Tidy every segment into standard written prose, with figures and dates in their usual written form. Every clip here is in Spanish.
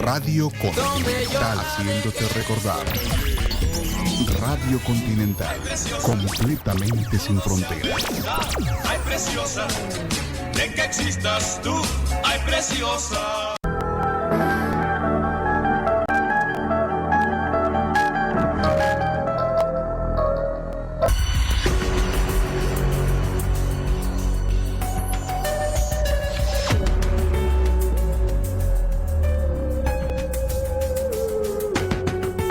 Radio Continental, haciéndote recordar. Radio Continental, completamente sin fronteras. Ay, preciosa, de que existas tú, ay, preciosa.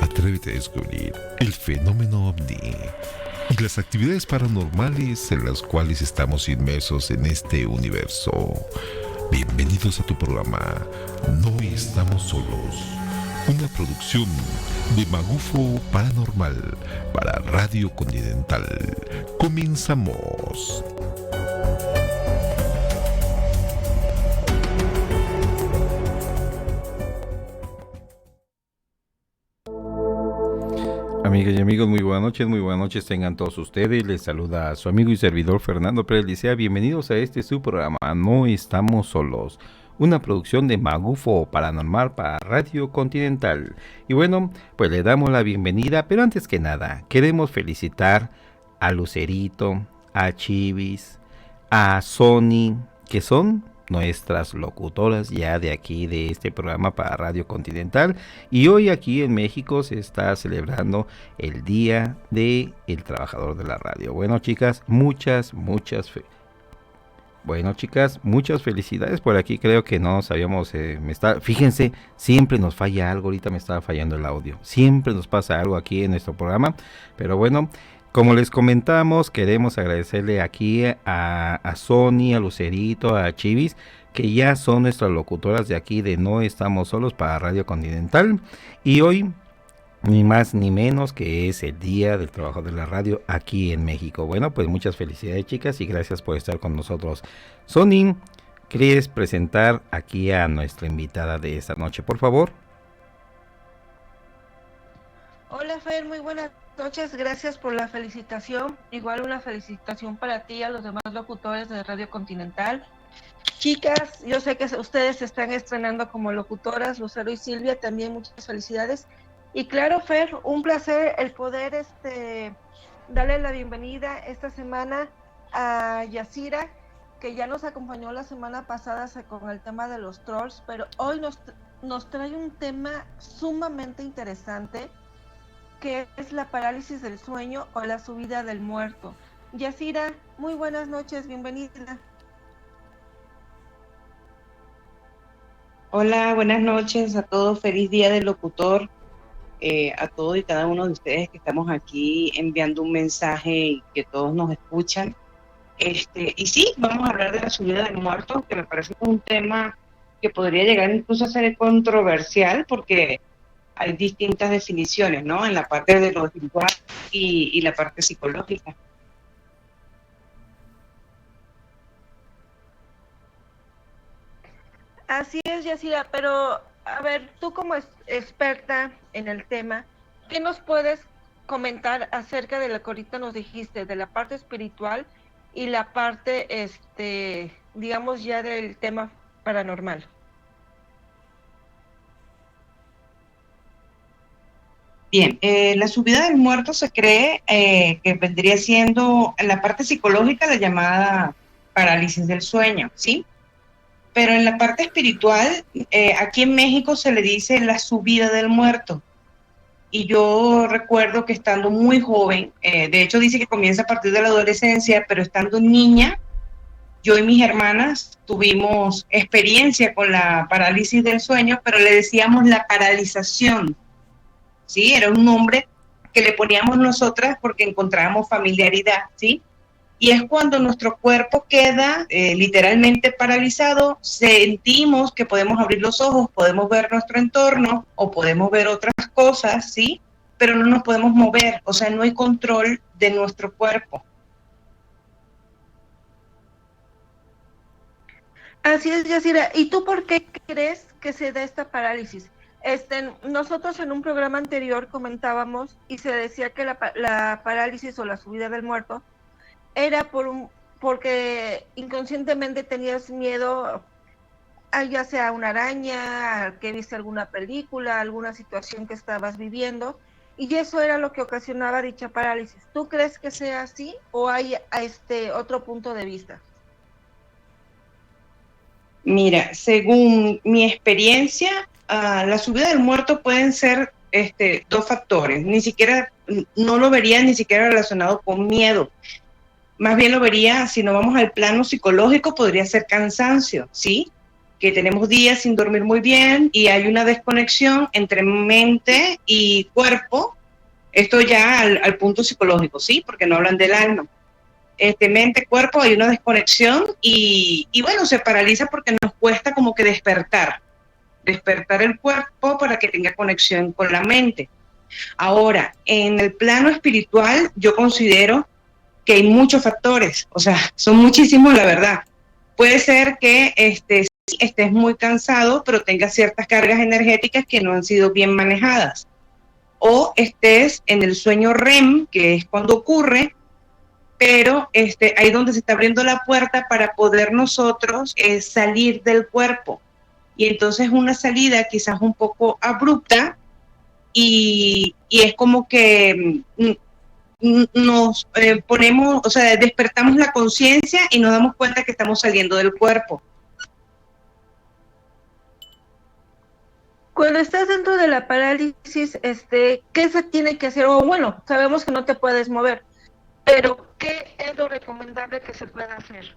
Atrévete a descubrir el fenómeno OVNI y las actividades paranormales en las cuales estamos inmersos en este universo. Bienvenidos a tu programa No Estamos Solos, una producción de Magufo Paranormal para Radio Continental. Comenzamos. Amigas y amigos, muy buenas noches tengan todos ustedes. Les saluda a su amigo y servidor Fernando Pérez Licea. Bienvenidos a este su programa No Estamos Solos, una producción de Magufo Paranormal para Radio Continental. Y bueno, pues le damos la bienvenida, pero antes que nada, queremos felicitar a Lucerito, a Chivis, a Sony, que son nuestras locutoras ya de aquí de este programa para Radio Continental, y hoy aquí en México se está celebrando el Día del Trabajador de la Radio. Bueno, chicas, muchas felicidades por aquí. Creo que no sabíamos, fíjense, siempre nos falla algo. Ahorita me estaba fallando el audio, siempre nos pasa algo aquí en nuestro programa, pero bueno, como les comentamos, queremos agradecerle aquí a Sony, a Lucerito, a Chivis, que ya son nuestras locutoras de aquí de No Estamos Solos para Radio Continental. Y hoy, ni más ni menos que es el Día del Trabajo de la Radio aquí en México. Bueno, pues muchas felicidades, chicas, y gracias por estar con nosotros. Sony, ¿quieres presentar aquí a nuestra invitada de esta noche, por favor? Hola Fer, muy buenas noches, gracias por la felicitación. Igual una felicitación para ti y a los demás locutores de Radio Continental. Chicas, yo sé que ustedes se están estrenando como locutoras, Lucero y Silvia, también muchas felicidades. Y claro, Fer, un placer el poder darle la bienvenida esta semana a Yacira, que ya nos acompañó la semana pasada con el tema de los trolls, pero hoy nos trae un tema sumamente interesante, que es la parálisis del sueño o la subida del muerto. Yacira, muy buenas noches, bienvenida. Hola, buenas noches a todos, feliz día del locutor, a todos y cada uno de ustedes que estamos aquí enviando un mensaje y que todos nos escuchan. Y sí, vamos a hablar de la subida del muerto, que me parece un tema que podría llegar incluso a ser controversial, porque hay distintas definiciones, ¿no? En la parte de lo espiritual y la parte psicológica. Así es, Yacira, pero a ver, tú como experta en el tema, ¿qué nos puedes comentar acerca de lo que ahorita nos dijiste, de la parte espiritual y la parte, digamos ya del tema paranormal? Bien, la subida del muerto se cree que vendría siendo en la parte psicológica la llamada parálisis del sueño, ¿sí? Pero en la parte espiritual, aquí en México se le dice la subida del muerto. Y yo recuerdo que estando muy joven, de hecho dice que comienza a partir de la adolescencia, pero estando niña, yo y mis hermanas tuvimos experiencia con la parálisis del sueño, pero le decíamos la paralización. ¿Sí? Era un nombre que le poníamos nosotras porque encontrábamos familiaridad, ¿sí? Y es cuando nuestro cuerpo queda literalmente paralizado, sentimos que podemos abrir los ojos, podemos ver nuestro entorno o podemos ver otras cosas, ¿sí? Pero no nos podemos mover, o sea, no hay control de nuestro cuerpo. Así es, Yacira. ¿Y tú por qué crees que se da esta parálisis? Nosotros en un programa anterior comentábamos y se decía que la parálisis o la subida del muerto era porque inconscientemente tenías miedo ya sea una araña, que viste alguna película, alguna situación que estabas viviendo, y eso era lo que ocasionaba dicha parálisis. ¿Tú crees que sea así o hay otro punto de vista? Mira, según mi experiencia, la subida del muerto pueden ser dos factores. Ni siquiera, no lo vería ni siquiera relacionado con miedo. Más bien lo vería, si no vamos al plano psicológico, podría ser cansancio, ¿sí? Que tenemos días sin dormir muy bien y hay una desconexión entre mente y cuerpo. Esto ya al punto psicológico, ¿sí? Porque no hablan del alma. Mente, cuerpo, hay una desconexión y bueno, se paraliza porque nos cuesta como que despertar el cuerpo para que tenga conexión con la mente. Ahora, en el plano espiritual, yo considero que hay muchos factores, o sea, son muchísimos, la verdad. Puede ser que sí, estés muy cansado, pero tengas ciertas cargas energéticas que no han sido bien manejadas. O estés en el sueño REM, que es cuando ocurre, pero ahí donde se está abriendo la puerta para poder nosotros salir del cuerpo. Y entonces una salida quizás un poco abrupta y es como que nos ponemos, o sea, despertamos la conciencia y nos damos cuenta que estamos saliendo del cuerpo. Cuando estás dentro de la parálisis, ¿qué se tiene que hacer? O bueno, sabemos que no te puedes mover, pero ¿qué es lo recomendable que se pueda hacer?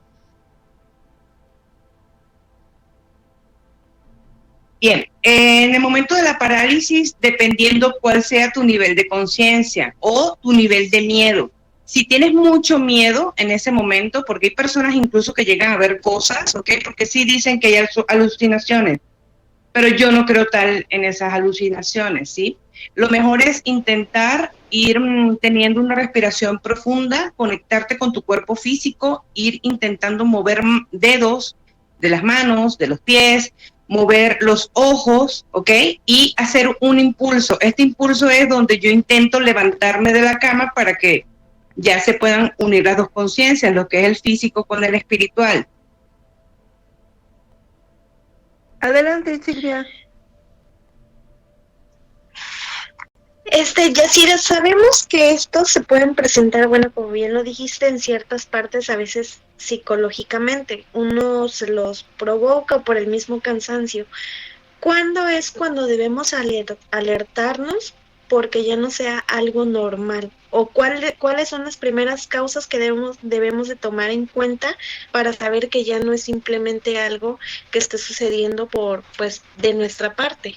Bien, en el momento de la parálisis, dependiendo cuál sea tu nivel de conciencia o tu nivel de miedo. Si tienes mucho miedo en ese momento, porque hay personas incluso que llegan a ver cosas, ¿ok? Porque sí dicen que hay alucinaciones, pero yo no creo tal en esas alucinaciones, ¿sí? Lo mejor es intentar ir teniendo una respiración profunda, conectarte con tu cuerpo físico, ir intentando mover dedos de las manos, de los pies, mover los ojos, ¿ok? Y hacer un impulso. Este impulso es donde yo intento levantarme de la cama para que ya se puedan unir las dos conciencias, lo que es el físico con el espiritual. Adelante, Silvia. Yacira, sabemos que estos se pueden presentar, bueno, como bien lo dijiste, en ciertas partes a veces psicológicamente. Uno se los provoca por el mismo cansancio. ¿Cuándo es cuando debemos alertarnos porque ya no sea algo normal? ¿O cuáles son las primeras causas que debemos de tomar en cuenta para saber que ya no es simplemente algo que esté sucediendo de nuestra parte?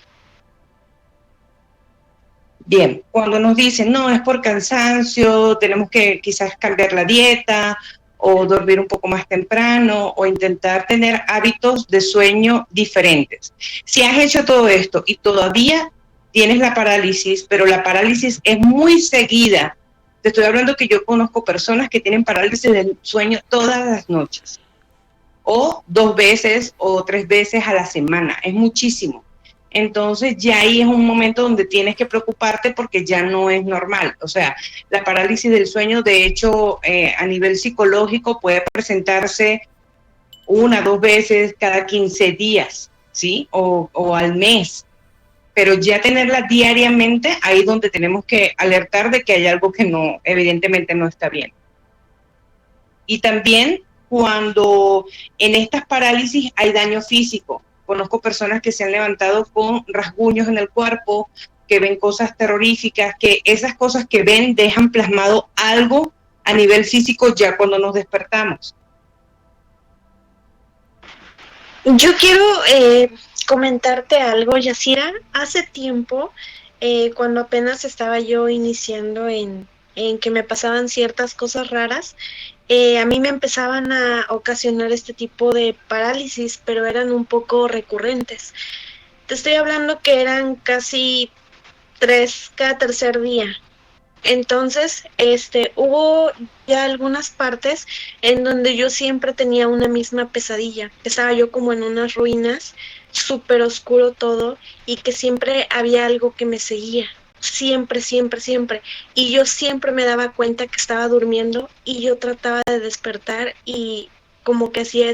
Bien, cuando nos dicen, no, es por cansancio, tenemos que quizás cambiar la dieta o dormir un poco más temprano o intentar tener hábitos de sueño diferentes. Si has hecho todo esto y todavía tienes la parálisis, pero la parálisis es muy seguida, te estoy hablando que yo conozco personas que tienen parálisis del sueño todas las noches, o 2 veces o 3 veces a la semana, es muchísimo. Entonces ya ahí es un momento donde tienes que preocuparte porque ya no es normal. O sea, la parálisis del sueño, de hecho, a nivel psicológico puede presentarse 1 o 2 veces cada 15 días, ¿sí? O al mes. Pero ya tenerla diariamente, ahí es donde tenemos que alertar de que hay algo que no, evidentemente no está bien. Y también cuando en estas parálisis hay daño físico. Conozco personas que se han levantado con rasguños en el cuerpo, que ven cosas terroríficas, que esas cosas que ven dejan plasmado algo a nivel físico ya cuando nos despertamos. Yo quiero comentarte algo, Yacira. Hace tiempo, cuando apenas estaba yo iniciando en que me pasaban ciertas cosas raras, a mí me empezaban a ocasionar este tipo de parálisis, pero eran un poco recurrentes. Te estoy hablando que eran casi 3 cada tercer día. Entonces, hubo ya algunas partes en donde yo siempre tenía una misma pesadilla. Estaba yo como en unas ruinas, súper oscuro todo, y que siempre había algo que me seguía. Siempre, siempre, siempre. Y yo siempre me daba cuenta que estaba durmiendo y yo trataba de despertar y como que hacía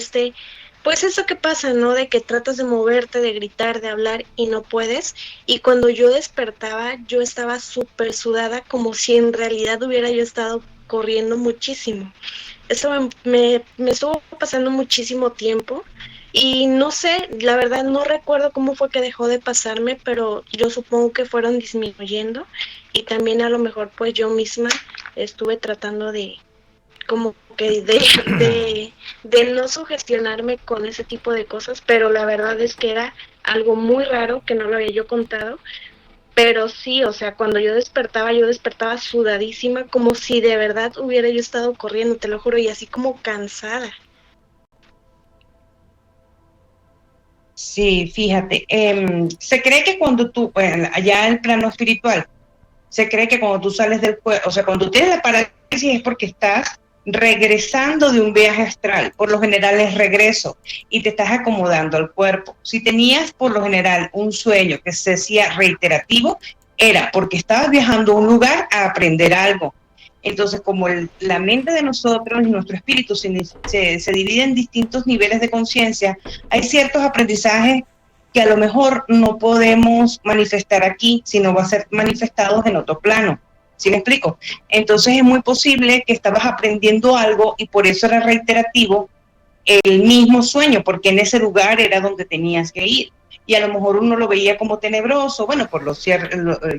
pues eso que pasa, ¿no? De que tratas de moverte, de gritar, de hablar y no puedes. Y cuando yo despertaba, yo estaba súper sudada, como si en realidad hubiera yo estado corriendo muchísimo. Eso me estuvo pasando muchísimo tiempo y no sé, la verdad no recuerdo cómo fue que dejó de pasarme, pero yo supongo que fueron disminuyendo y también a lo mejor pues yo misma estuve tratando de como que de no sugestionarme con ese tipo de cosas, pero la verdad es que era algo muy raro que no lo había yo contado, pero sí, o sea, cuando yo despertaba sudadísima, como si de verdad hubiera yo estado corriendo, te lo juro, y así como cansada. Sí, fíjate, se cree que cuando tú, bueno, allá en el plano espiritual, se cree que cuando tú sales del cuerpo, o sea, cuando tú tienes la parálisis es porque estás regresando de un viaje astral, por lo general es regreso, y te estás acomodando al cuerpo. Si tenías por lo general un sueño que se hacía reiterativo, era porque estabas viajando a un lugar a aprender algo. Entonces, como la mente de nosotros y nuestro espíritu se divide en distintos niveles de conciencia, hay ciertos aprendizajes que a lo mejor no podemos manifestar aquí, sino va a ser manifestados en otro plano. ¿Sí me explico? Entonces es muy posible que estabas aprendiendo algo y por eso era reiterativo el mismo sueño, porque en ese lugar era donde tenías que ir. Y a lo mejor uno lo veía como tenebroso, bueno,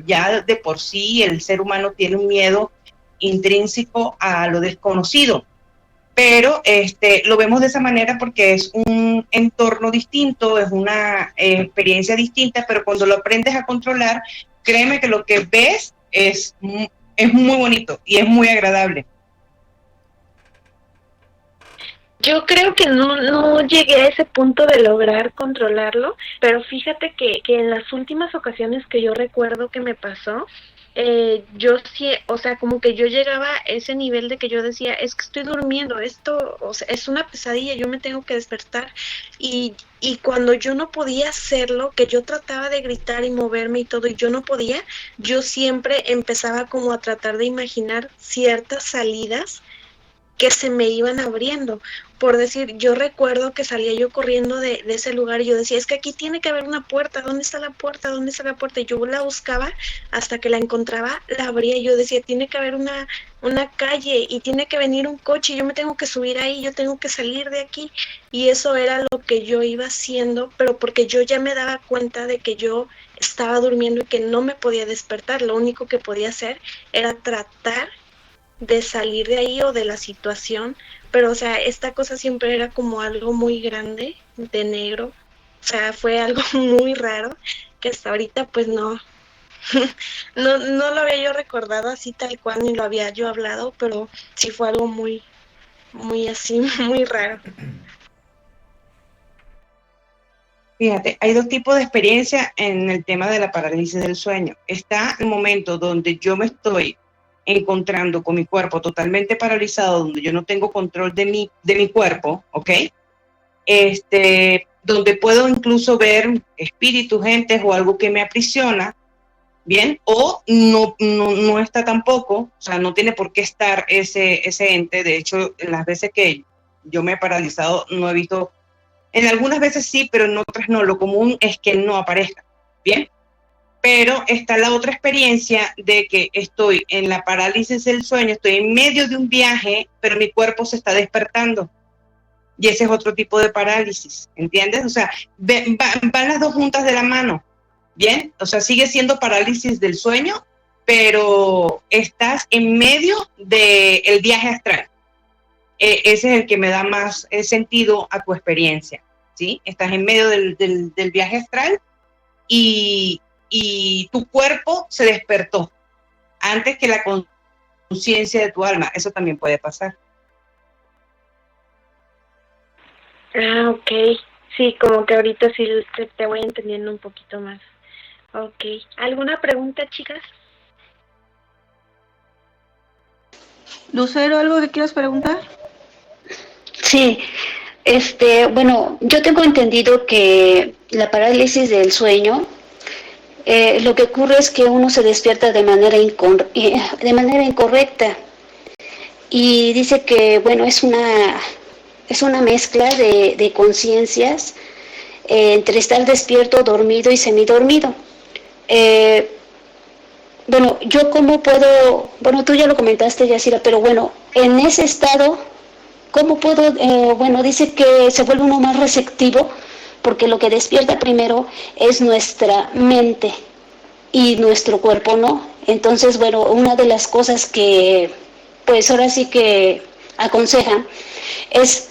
ya de por sí el ser humano tiene un miedo intrínseco a lo desconocido, pero lo vemos de esa manera porque es un entorno distinto, es una experiencia distinta, pero cuando lo aprendes a controlar, créeme que lo que ves es muy bonito y es muy agradable. Yo creo que no llegué a ese punto de lograr controlarlo, pero fíjate que en las últimas ocasiones que yo recuerdo que me pasó, yo sí, o sea, como que yo llegaba a ese nivel de que yo decía, es que estoy durmiendo, esto, o sea, es una pesadilla, yo me tengo que despertar. Y cuando yo no podía hacerlo, que yo trataba de gritar y moverme y todo, y yo no podía, yo siempre empezaba como a tratar de imaginar ciertas salidas que se me iban abriendo. Por decir, yo recuerdo que salía yo corriendo de ese lugar y yo decía, es que aquí tiene que haber una puerta, ¿dónde está la puerta? ¿Dónde está la puerta? Y yo la buscaba hasta que la encontraba, la abría y yo decía, tiene que haber una calle y tiene que venir un coche, y yo me tengo que subir ahí, yo tengo que salir de aquí. Y eso era lo que yo iba haciendo, pero porque yo ya me daba cuenta de que yo estaba durmiendo y que no me podía despertar, lo único que podía hacer era tratar de salir de ahí o de la situación, pero o sea, esta cosa siempre era como algo muy grande, de negro, o sea, fue algo muy raro, que hasta ahorita pues no, no lo había yo recordado así tal cual, ni lo había yo hablado, pero sí fue algo muy, muy así, muy raro. Fíjate, hay dos tipos de experiencia en el tema de la parálisis del sueño. Está el momento donde yo me estoy encontrando con mi cuerpo totalmente paralizado, donde yo no tengo control de mi cuerpo, ¿ok? Donde puedo incluso ver espíritus, gentes o algo que me aprisiona, ¿bien? O no está tampoco, o sea, no tiene por qué estar ese ente. De hecho, en las veces que yo me he paralizado, no he visto, en algunas veces sí, pero en otras no. Lo común es que no aparezca, ¿bien? Pero está la otra experiencia de que estoy en la parálisis del sueño, estoy en medio de un viaje, pero mi cuerpo se está despertando. Y ese es otro tipo de parálisis, ¿entiendes? O sea, van las dos juntas de la mano, ¿bien? O sea, sigue siendo parálisis del sueño, pero estás en medio del viaje astral. Ese es el que me da más sentido a tu experiencia, ¿sí? Estás en medio del viaje astral y tu cuerpo se despertó antes que la conciencia de tu alma. Eso también puede pasar. Ah, ok. Sí, como que ahorita sí te voy entendiendo un poquito más. Ok. ¿Alguna pregunta, chicas? Lucero, ¿algo que quieras preguntar? Sí, bueno, yo tengo entendido que la parálisis del sueño, lo que ocurre es que uno se despierta de manera incorrecta y dice que, bueno, es es una mezcla de conciencias entre estar despierto, dormido y semidormido. Bueno, yo cómo puedo, bueno, tú ya lo comentaste, Yacira, pero bueno, en ese estado, ¿cómo puedo, bueno, dice que se vuelve uno más receptivo, porque lo que despierta primero es nuestra mente y nuestro cuerpo, ¿no? Entonces, bueno, una de las cosas que, pues ahora sí que aconsejan es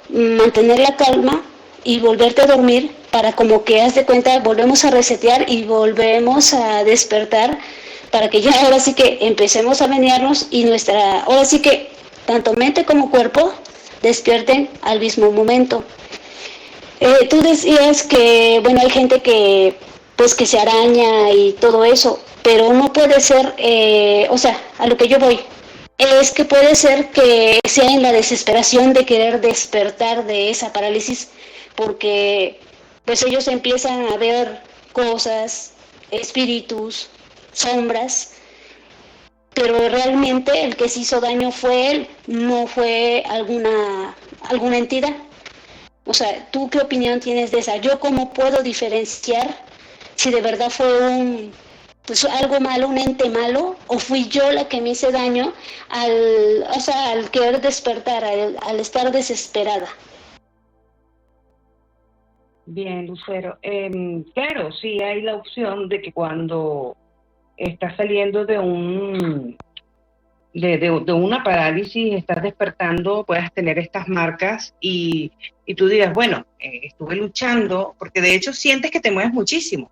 mantener la calma y volverte a dormir para como que haz de cuenta, volvemos a resetear y volvemos a despertar para que ya ahora sí que empecemos a menearnos y ahora sí que tanto mente como cuerpo despierten al mismo momento. Tú decías que, bueno, hay gente que, pues que se araña y todo eso, pero no puede ser, o sea, a lo que yo voy, es que puede ser que sea en la desesperación de querer despertar de esa parálisis, porque pues ellos empiezan a ver cosas, espíritus, sombras, pero realmente el que se hizo daño fue él, no fue alguna entidad. O sea, ¿tú qué opinión tienes de esa? ¿Yo cómo puedo diferenciar si de verdad fue pues algo malo, un ente malo, o fui yo la que me hice daño al querer despertar, al estar desesperada? Bien, Lucero. Claro, sí hay la opción de que cuando estás saliendo de una parálisis, estás despertando, puedas tener estas marcas y tú digas, bueno, estuve luchando, porque de hecho sientes que te mueves muchísimo,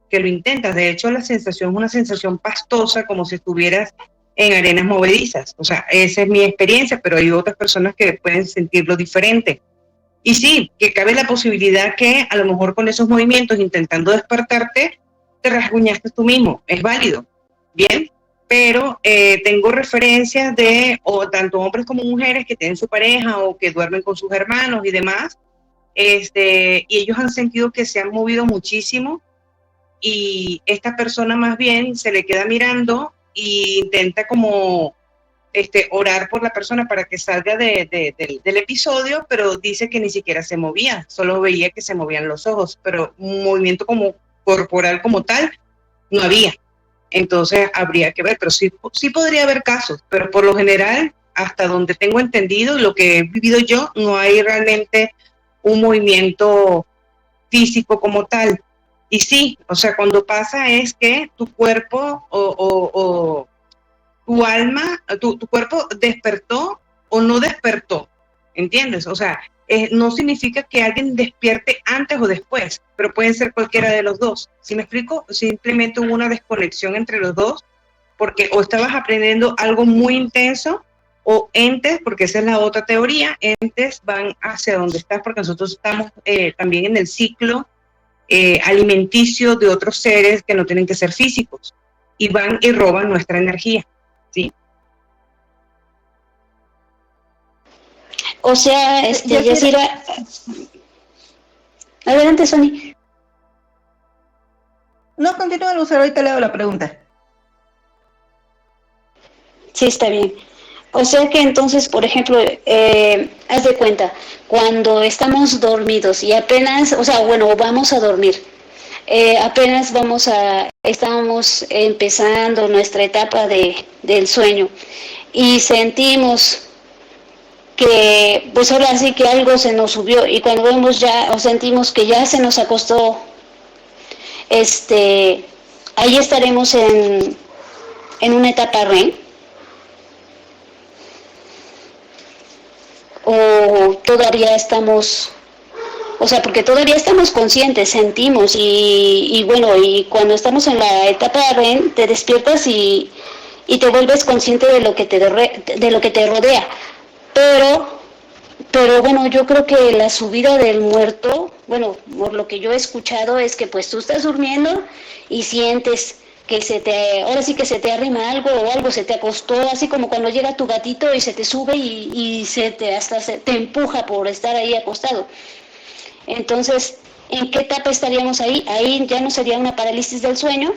que lo intentas. De hecho, la sensación es una sensación pastosa, como si estuvieras en arenas movedizas. O sea, esa es mi experiencia, pero hay otras personas que pueden sentirlo diferente. Y sí, que cabe la posibilidad que a lo mejor con esos movimientos, intentando despertarte, te rasguñaste tú mismo. Es válido, ¿bien? Pero tengo referencias de tanto hombres como mujeres que tienen su pareja o que duermen con sus hermanos y demás, y ellos han sentido que se han movido muchísimo y esta persona más bien se le queda mirando e intenta como orar por la persona para que salga del episodio, pero dice que ni siquiera se movía, solo veía que se movían los ojos, pero un movimiento como corporal como tal no había. Entonces habría que ver, pero sí podría haber casos, pero por lo general, hasta donde tengo entendido, lo que he vivido yo, no hay realmente un movimiento físico como tal. Y sí, o sea, cuando pasa es que tu cuerpo o tu alma, tu cuerpo despertó o no despertó, ¿entiendes? O sea, no significa que alguien despierte antes o después, pero pueden ser cualquiera de los dos. ¿Sí me explico? Simplemente hubo una desconexión entre los dos, porque o estabas aprendiendo algo muy intenso, o entes, porque esa es la otra teoría, entes van hacia donde estás, porque nosotros estamos también en el ciclo alimenticio de otros seres que no tienen que ser físicos, y van y roban nuestra energía. ¿Sí? O sea, Yacira, adelante, Sony. No, continúa, Lucero, ahorita le hago la pregunta. Sí, está bien. O sea que entonces, por ejemplo, haz de cuenta, cuando estamos dormidos y apenas, o sea, bueno, vamos a dormir, apenas estamos empezando nuestra etapa del sueño y sentimos que, pues ahora sí que algo se nos subió y cuando vemos ya, o sentimos que ya se nos acostó, ahí estaremos en una etapa REM. O todavía estamos, o sea, porque todavía estamos conscientes, sentimos y bueno, y cuando estamos en la etapa de REM te despiertas y te vuelves consciente de lo que te rodea, pero bueno, yo creo que la subida del muerto, bueno, por lo que yo he escuchado es que pues tú estás durmiendo y sientes que ahora sí que se te arrima algo o algo se te acostó, así como cuando llega tu gatito y se te sube y hasta se te empuja por estar ahí acostado. Entonces, ¿en qué etapa estaríamos ahí? Ahí ya no sería una parálisis del sueño.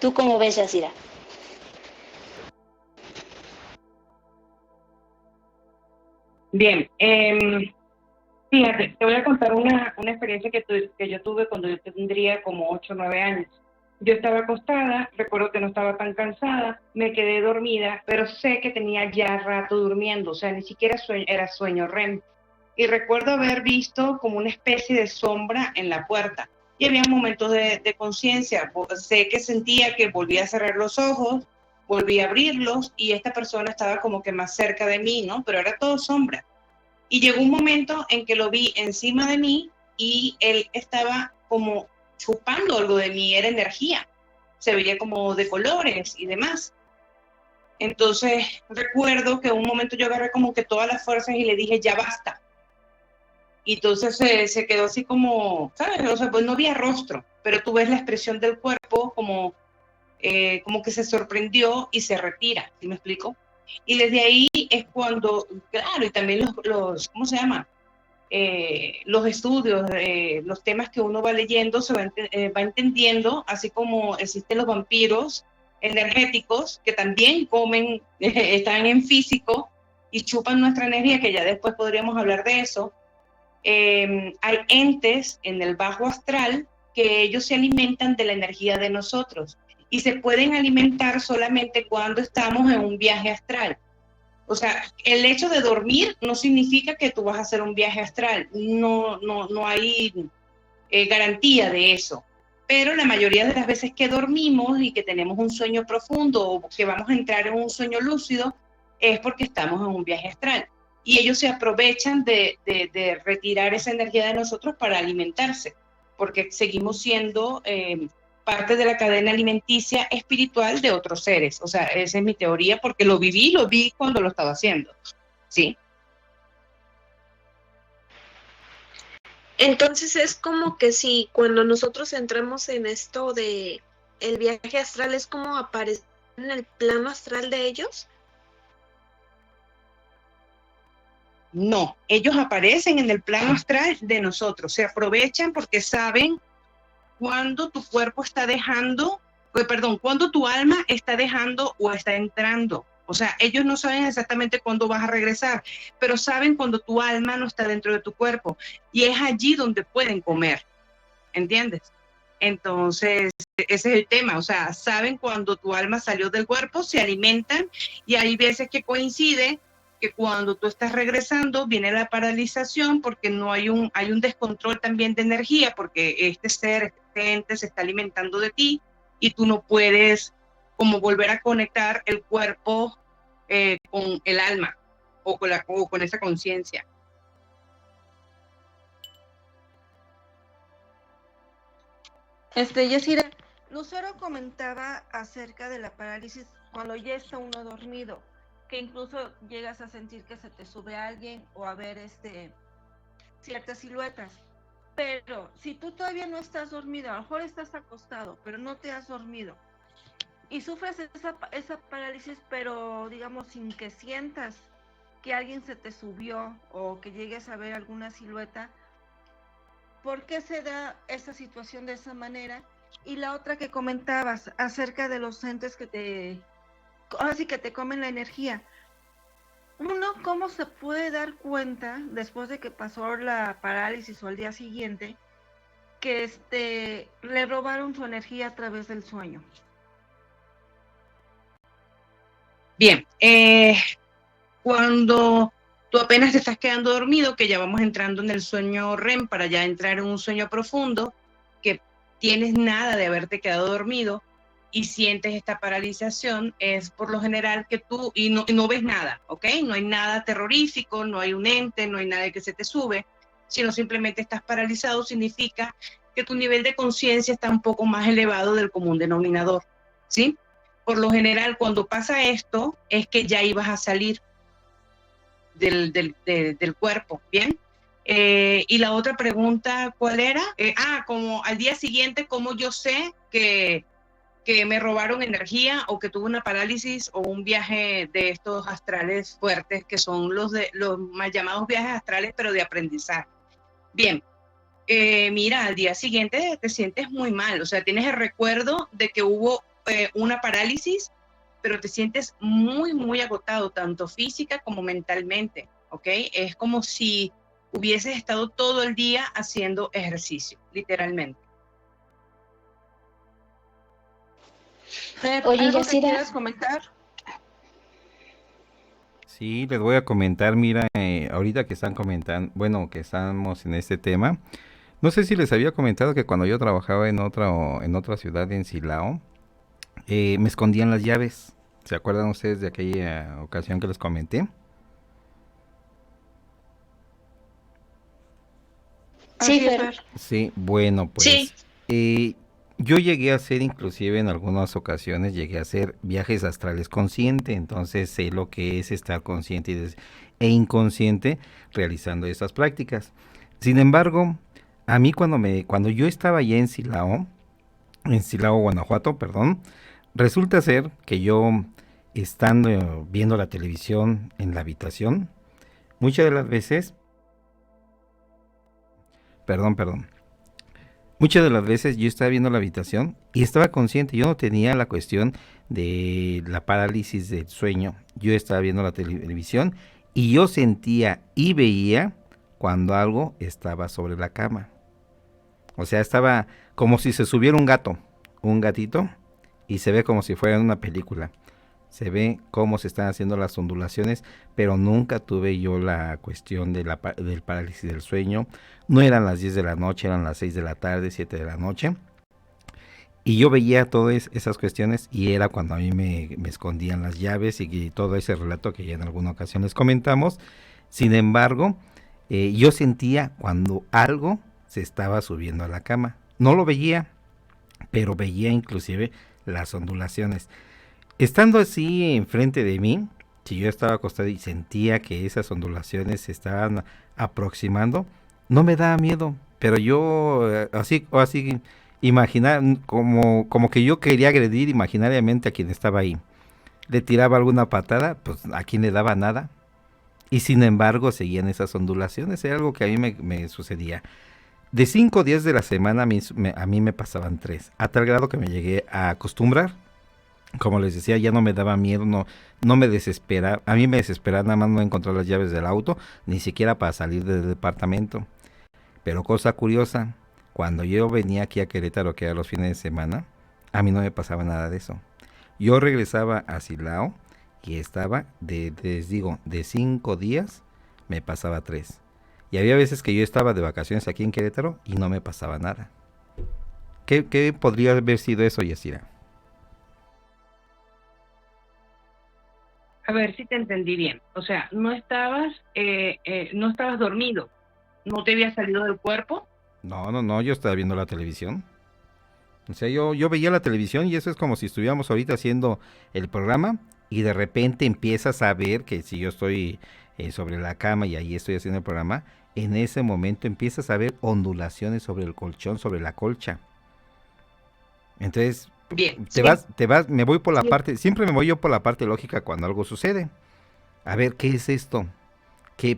¿Tú cómo ves, Yacira? Bien, fíjate, te voy a contar una experiencia que yo tuve cuando yo tendría como 8 o 9 años. Yo estaba acostada, recuerdo que no estaba tan cansada, me quedé dormida, pero sé que tenía ya rato durmiendo, o sea, ni siquiera era sueño REM. Y recuerdo haber visto como una especie de sombra en la puerta. Y había momentos de conciencia, sé que sentía que volvía a cerrar los ojos, volví a abrirlos y esta persona estaba como que más cerca de mí, ¿no? Pero era todo sombra. Y llegó un momento en que lo vi encima de mí y él estaba como chupando algo de mí, era energía. Se veía como de colores y demás. Entonces recuerdo que en un momento yo agarré como que todas las fuerzas y le dije, ya basta. Y entonces se quedó así como, ¿sabes? O sea, pues no había rostro, pero tú ves la expresión del cuerpo como que se sorprendió y se retira, ¿sí me explico? Y desde ahí es cuando, claro, y también los ¿cómo se llama? Los estudios, los temas que uno va leyendo, va entendiendo, así como existen los vampiros energéticos que también comen, están en físico y chupan nuestra energía, que ya después podríamos hablar de eso. Hay entes en el bajo astral que ellos se alimentan de la energía de nosotros y se pueden alimentar solamente cuando estamos en un viaje astral. O sea, el hecho de dormir no significa que tú vas a hacer un viaje astral, no hay garantía de eso. Pero la mayoría de las veces que dormimos y que tenemos un sueño profundo o que vamos a entrar en un sueño lúcido es porque estamos en un viaje astral. Y ellos se aprovechan de retirar esa energía de nosotros para alimentarse, porque seguimos siendo parte de la cadena alimenticia espiritual de otros seres. O sea, esa es mi teoría, porque lo vi cuando lo estaba haciendo. ¿Sí? Entonces es como que si cuando nosotros entramos en esto de el viaje astral es como aparecer en el plano astral de ellos. No, ellos aparecen en el plano astral de nosotros, se aprovechan porque saben cuando tu cuerpo está dejando, cuando tu alma está dejando o está entrando. O sea, ellos no saben exactamente cuándo vas a regresar, pero saben cuando tu alma no está dentro de tu cuerpo. Y es allí donde pueden comer, ¿entiendes? Entonces, ese es el tema. O sea, saben cuando tu alma salió del cuerpo, se alimentan y hay veces que coincide que cuando tú estás regresando viene la paralización porque no hay un descontrol también de energía porque este ente se está alimentando de ti y tú no puedes como volver a conectar el cuerpo con el alma o con esa conciencia. Yasira, Lucero comentaba acerca de la parálisis cuando ya está uno dormido, que incluso llegas a sentir que se te sube alguien o a ver ciertas siluetas. Pero si tú todavía no estás dormido, a lo mejor estás acostado, pero no te has dormido y sufres esa parálisis, pero digamos sin que sientas que alguien se te subió o que llegues a ver alguna silueta, ¿por qué se da esa situación de esa manera? Y la otra que comentabas acerca de los entes que así que te comen la energía. Uno, ¿cómo se puede dar cuenta después de que pasó la parálisis o al día siguiente que le robaron su energía a través del sueño? Bien, cuando tú apenas te estás quedando dormido, que ya vamos entrando en el sueño REM para ya entrar en un sueño profundo, que tienes nada de haberte quedado dormido y sientes esta paralización, es por lo general que tú, y no ves nada, ¿ok? No hay nada terrorífico, no hay un ente, no hay nada que se te sube, sino simplemente estás paralizado, significa que tu nivel de conciencia está un poco más elevado del común denominador, ¿sí? Por lo general, cuando pasa esto, es que ya ibas a salir del cuerpo, ¿bien? Y la otra pregunta, ¿cuál era? Como al día siguiente, ¿cómo yo sé que me robaron energía o que tuve una parálisis o un viaje de estos astrales fuertes, que son los mal llamados viajes astrales, pero de aprendizaje? Bien, mira, al día siguiente te sientes muy mal, o sea, tienes el recuerdo de que hubo una parálisis, pero te sientes muy, muy agotado, tanto física como mentalmente, ¿ok? Es como si hubieses estado todo el día haciendo ejercicio, literalmente. Fer, Oye, ¿algo que Yacira, quieras comentar? Sí, les voy a comentar, mira, ahorita que están comentando, bueno, que estamos en este tema, no sé si les había comentado que cuando yo trabajaba en otra ciudad en Silao, me escondían las llaves. ¿Se acuerdan ustedes de aquella ocasión que les comenté? sí, Así es, Fer. Fer. Sí, bueno, Sí. pues yo llegué a hacer, inclusive en algunas ocasiones, llegué a hacer viajes astrales consciente, entonces sé lo que es estar consciente e inconsciente realizando estas prácticas. Sin embargo, a mí cuando yo estaba allá en Silao, Guanajuato, perdón, resulta ser que yo, estando viendo la televisión en la habitación, muchas de las veces, perdón, muchas de las veces yo estaba viendo la habitación y estaba consciente, yo no tenía la cuestión de la parálisis del sueño, yo estaba viendo la televisión y yo sentía y veía cuando algo estaba sobre la cama. O sea, estaba como si se subiera un gatito, y se ve como si fuera en una película. Se ve cómo se están haciendo las ondulaciones, pero nunca tuve yo la cuestión del parálisis del sueño. No eran las 10 de la noche, eran las 6 de la tarde, 7 de la noche. Y yo veía todas esas cuestiones y era cuando a mí me escondían las llaves y todo ese relato que ya en alguna ocasión les comentamos. Sin embargo, yo sentía cuando algo se estaba subiendo a la cama. No lo veía, pero veía inclusive las ondulaciones. Estando así enfrente de mí, si yo estaba acostado y sentía que esas ondulaciones se estaban aproximando, no me daba miedo, pero yo así imaginar como que yo quería agredir imaginariamente a quien estaba ahí. Le tiraba alguna patada, pues a quien le daba nada. Y sin embargo seguían esas ondulaciones, era algo que a mí me sucedía. De 5 días de la semana a mí me pasaban 3, a tal grado que me llegué a acostumbrar. Como les decía, ya no me daba miedo, no me desespera. A mí me desespera nada más no encontrar las llaves del auto, ni siquiera para salir del departamento. Pero cosa curiosa, cuando yo venía aquí a Querétaro, que era los fines de semana, a mí no me pasaba nada de eso. Yo regresaba a Silao y estaba, les digo, de 5 días me pasaba 3. Y había veces que yo estaba de vacaciones aquí en Querétaro y no me pasaba nada. ¿Qué podría haber sido eso, Yasira? A ver si te entendí bien. O sea, no estabas dormido, no te había salido del cuerpo. No, yo estaba viendo la televisión. O sea, yo veía la televisión y eso es como si estuviéramos ahorita haciendo el programa y de repente empiezas a ver que si yo estoy sobre la cama y ahí estoy haciendo el programa, en ese momento empiezas a ver ondulaciones sobre el colchón, sobre la colcha. Entonces, Bien, me voy por la Sí. parte, siempre me voy yo por la parte lógica cuando algo sucede. A ver, ¿qué es esto?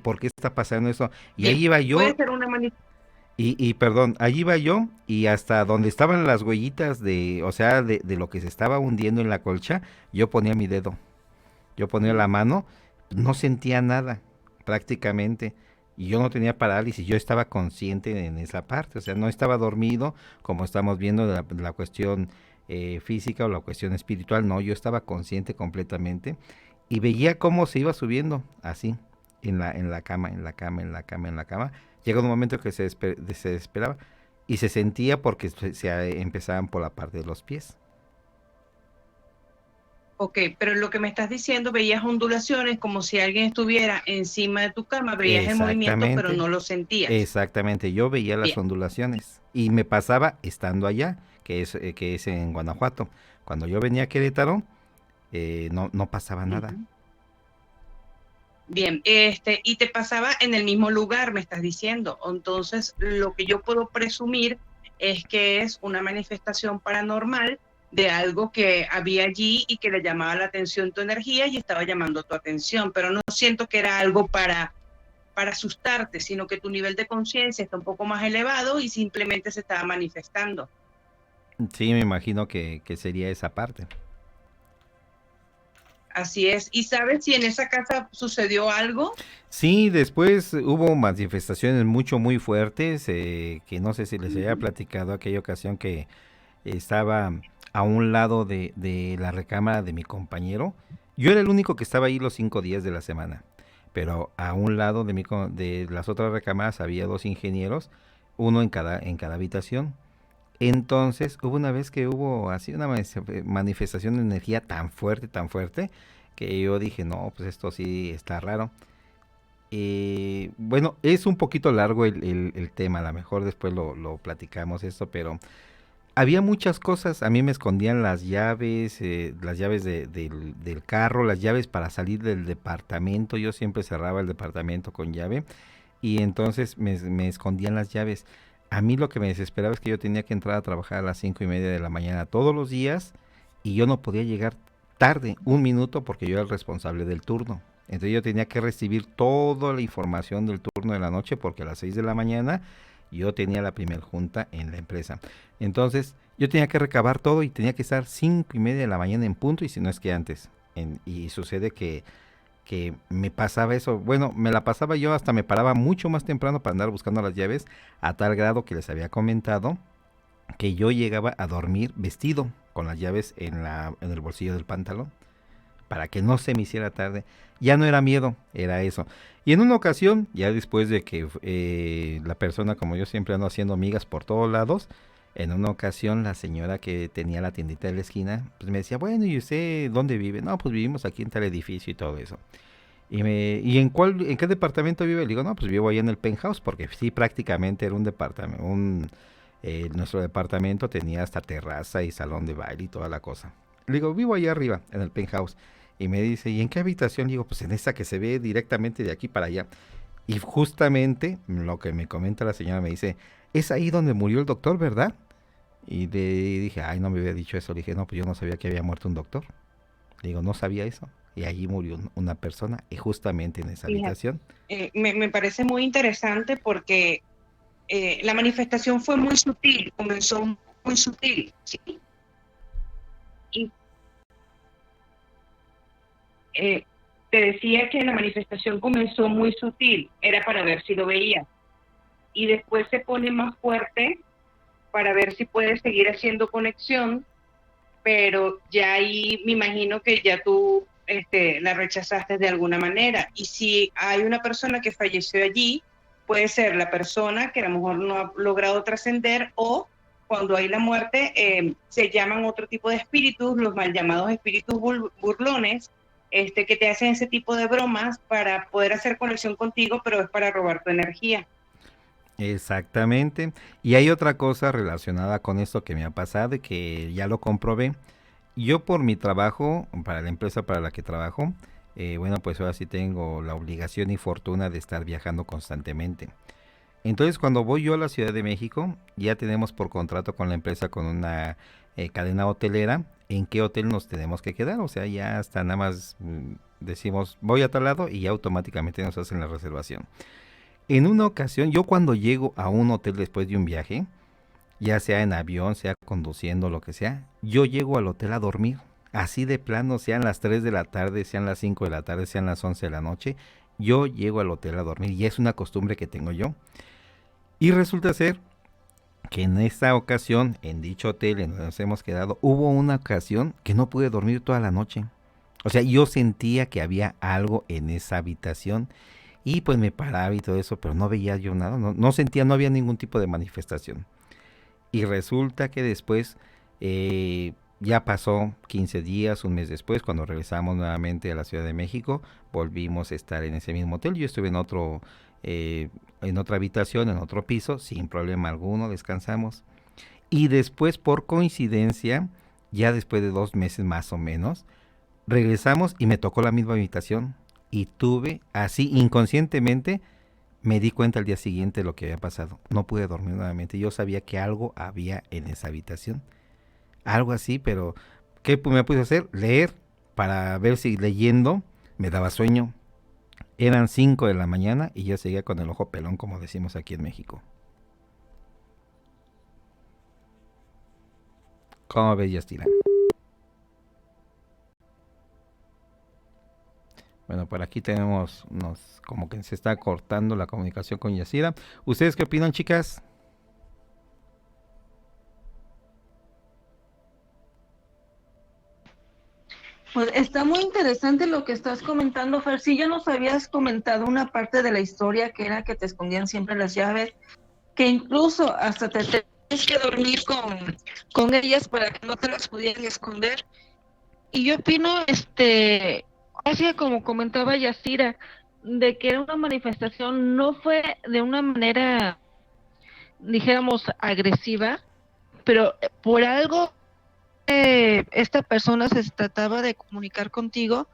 ¿Por qué está pasando eso? Y bien. ahí iba yo, Puede ser una manifestación. perdón, allí iba yo y hasta donde estaban las huellitas o sea, de lo que se estaba hundiendo en la colcha, yo ponía mi dedo, yo ponía la mano, no sentía nada, prácticamente, y yo no tenía parálisis, yo estaba consciente en esa parte, o sea, no estaba dormido, como estamos viendo la cuestión física o la cuestión espiritual, no, yo estaba consciente completamente, y veía cómo se iba subiendo, así, en la cama, llega un momento que se desesperaba y se sentía porque empezaban por la parte de los pies. Ok, pero lo que me estás diciendo, veías ondulaciones como si alguien estuviera encima de tu cama, veías el movimiento, pero no lo sentías. Exactamente, yo veía las Bien. ondulaciones y me pasaba estando allá, que es en Guanajuato. Cuando yo venía a Querétaro, no pasaba nada. Ujú. Bien, y te pasaba en el mismo lugar, me estás diciendo. Entonces, lo que yo puedo presumir es que es una manifestación paranormal de algo que había allí y que le llamaba la atención tu energía y estaba llamando tu atención, pero no siento que era algo para asustarte, sino que tu nivel de conciencia está un poco más elevado y simplemente se estaba manifestando. Sí, me imagino que sería esa parte. Así es. ¿Y sabes si en esa casa sucedió algo? Sí, después hubo manifestaciones muy fuertes, que no sé si les había platicado aquella ocasión que estaba a un lado de la recámara de mi compañero. Yo era el único que estaba ahí los 5 días de la semana, pero a un lado de las otras recámaras había 2 ingenieros, uno en cada habitación. Entonces hubo una vez que hubo así una manifestación de energía tan fuerte, que yo dije, no, pues esto sí está raro. Bueno, es un poquito largo el tema, a lo mejor después lo platicamos esto, pero había muchas cosas. A mí me escondían las llaves del carro, las llaves para salir del departamento. Yo siempre cerraba el departamento con llave y entonces me escondían las llaves. A mí lo que me desesperaba es que yo tenía que entrar a trabajar a las 5:30 de la mañana todos los días y yo no podía llegar tarde un minuto porque yo era el responsable del turno. Entonces yo tenía que recibir toda la información del turno de la noche porque a las 6 de la mañana yo tenía la primer junta en la empresa. Entonces yo tenía que recabar todo y tenía que estar 5:30 de la mañana en punto y si no es que antes. Y sucede que me pasaba eso. Bueno, me la pasaba yo, hasta me paraba mucho más temprano para andar buscando las llaves, a tal grado que les había comentado que yo llegaba a dormir vestido con las llaves en el bolsillo del pantalón para que no se me hiciera tarde. Ya no era miedo, era eso. Y en una ocasión, ya después de que la persona, como yo siempre ando haciendo amigas por todos lados, en una ocasión la señora que tenía la tiendita de la esquina, pues me decía, bueno, ¿y usted dónde vive? No, pues vivimos aquí en tal edificio y todo eso. ¿Y en qué departamento vive? Le digo, no, pues vivo ahí en el penthouse, porque sí, prácticamente era un departamento, nuestro departamento tenía hasta terraza y salón de baile y toda la cosa. Le digo, vivo ahí arriba, en el penthouse. Y me dice, ¿y en qué habitación? Le digo, pues en esa que se ve directamente de aquí para allá. Y justamente lo que me comenta la señora me dice, es ahí donde murió el doctor, ¿verdad? Y le dije, ay, no me había dicho eso. Le dije, no, pues yo no sabía que había muerto un doctor. Le digo, no sabía eso. Y allí murió una persona, y justamente en esa habitación. Me parece muy interesante porque la manifestación fue muy sutil, comenzó muy sutil, ¿sí? Y te decía que la manifestación comenzó muy sutil, era para ver si lo veía. Y después se pone más fuerte para ver si puede seguir haciendo conexión, pero ya ahí me imagino que ya tú la rechazaste de alguna manera. Y si hay una persona que falleció allí, puede ser la persona que a lo mejor no ha logrado trascender, o cuando hay la muerte, se llaman otro tipo de espíritus, los mal llamados espíritus burlones, que te hacen ese tipo de bromas para poder hacer conexión contigo, pero es para robar tu energía. Exactamente. Y hay otra cosa relacionada con esto que me ha pasado y que ya lo comprobé. Yo por mi trabajo, para la empresa para la que trabajo, bueno, pues ahora sí tengo la obligación y fortuna de estar viajando constantemente. Entonces cuando voy yo a la Ciudad de México, ya tenemos por contrato con la empresa, con una cadena hotelera, en qué hotel nos tenemos que quedar. O sea, ya hasta nada más decimos, voy a tal lado y ya automáticamente nos hacen la reservación. En una ocasión, yo cuando llego a un hotel después de un viaje, ya sea en avión, sea conduciendo, lo que sea, yo llego al hotel a dormir. Así de plano, sean las 3 de la tarde, sean las 5 de la tarde, sean las 11 de la noche, yo llego al hotel a dormir y es una costumbre que tengo yo. Y resulta ser que en esta ocasión, en dicho hotel en donde nos hemos quedado, hubo una ocasión que no pude dormir toda la noche. O sea, yo sentía que había algo en esa habitación y pues me paraba y todo eso, pero no veía yo nada, no sentía, no había ningún tipo de manifestación. Y resulta que después, ya pasó 15 días, un mes después, cuando regresamos nuevamente a la Ciudad de México, volvimos a estar en ese mismo hotel. Yo estuve en otra habitación, en otro piso, sin problema alguno, descansamos. Y después, por coincidencia, ya después de 2 meses más o menos, regresamos y me tocó la misma habitación. Y tuve, así inconscientemente, me di cuenta al día siguiente de lo que había pasado. No pude dormir nuevamente. Yo sabía que algo había en esa habitación. Algo así, pero ¿qué me puse a hacer? Leer, para ver si leyendo me daba sueño. Eran 5 de la mañana y yo seguía con el ojo pelón, como decimos aquí en México. ¿Cómo ves, Yastira? Bueno, por aquí tenemos, como que se está cortando la comunicación con Yasira. ¿Ustedes qué opinan, chicas? Pues está muy interesante lo que estás comentando, Fer. Sí, ya nos habías comentado una parte de la historia que era que te escondían siempre las llaves, que incluso hasta te tenías que dormir con ellas para que no te las pudieran esconder. Y yo opino, así como comentaba Yasira, de que era una manifestación, no fue de una manera, dijéramos, agresiva, pero por algo esta persona se trataba de comunicar contigo.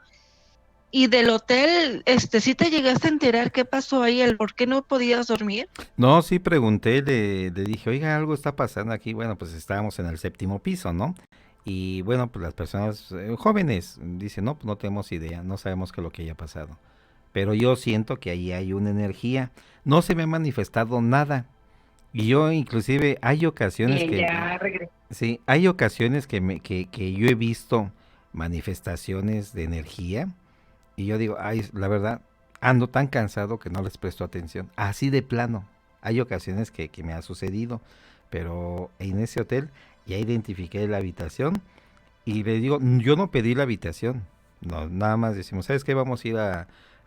Y del hotel, ¿sí te llegaste a enterar qué pasó ahí, el por qué no podías dormir? No, sí pregunté, le dije, oiga, algo está pasando aquí. Bueno, pues estábamos en el 7º piso, ¿no? Y bueno, pues las personas jóvenes dicen, no, pues no tenemos idea, no sabemos qué es lo que haya pasado. Pero yo siento que ahí hay una energía. No se me ha manifestado nada. Y yo inclusive hay ocasiones Bien, que, ya regresé. sí, hay ocasiones que yo he visto manifestaciones de energía. Y yo digo, ay, la verdad, ando tan cansado que no les presto atención. Así de plano. Hay ocasiones que me ha sucedido, pero en ese hotel ya identifiqué la habitación y le digo, yo no pedí la habitación. No, nada más decimos, ¿sabes qué? Vamos a ir a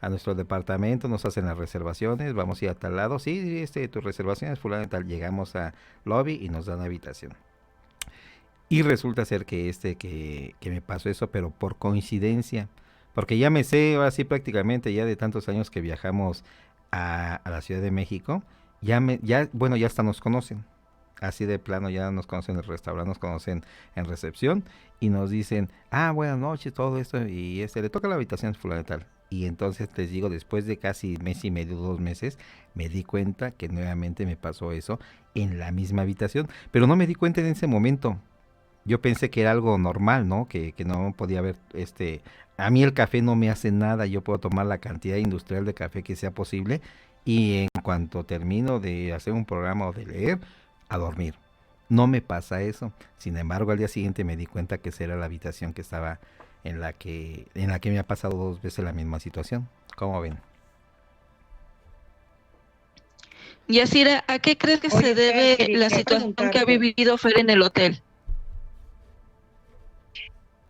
nuestro departamento, nos hacen las reservaciones, vamos a ir a tal lado. Sí, tu reservación es fulano y tal. Llegamos a lobby y nos dan habitación. Y resulta ser que me pasó eso, pero por coincidencia. Porque ya me sé, ahora sí prácticamente, ya de tantos años que viajamos a la Ciudad de México, bueno, ya hasta nos conocen. Así de plano, ya nos conocen en el restaurante, nos conocen en recepción y nos dicen, buenas noches, todo esto, y le toca la habitación fulano y tal. Y entonces les digo, después de casi mes y medio, 2 meses, me di cuenta que nuevamente me pasó eso en la misma habitación, pero no me di cuenta en ese momento. Yo pensé que era algo normal, ¿no? Que no podía haber, a mí el café no me hace nada, yo puedo tomar la cantidad industrial de café que sea posible y en cuanto termino de hacer un programa o de leer, a dormir. No me pasa eso. Sin embargo, al día siguiente me di cuenta que esa era la habitación que estaba en la que me ha pasado 2 veces la misma situación. ¿Cómo ven? Yasira, ¿a qué crees que Oye, se debe Fer, la quería situación que ha preguntarte. vivido Fer en el hotel?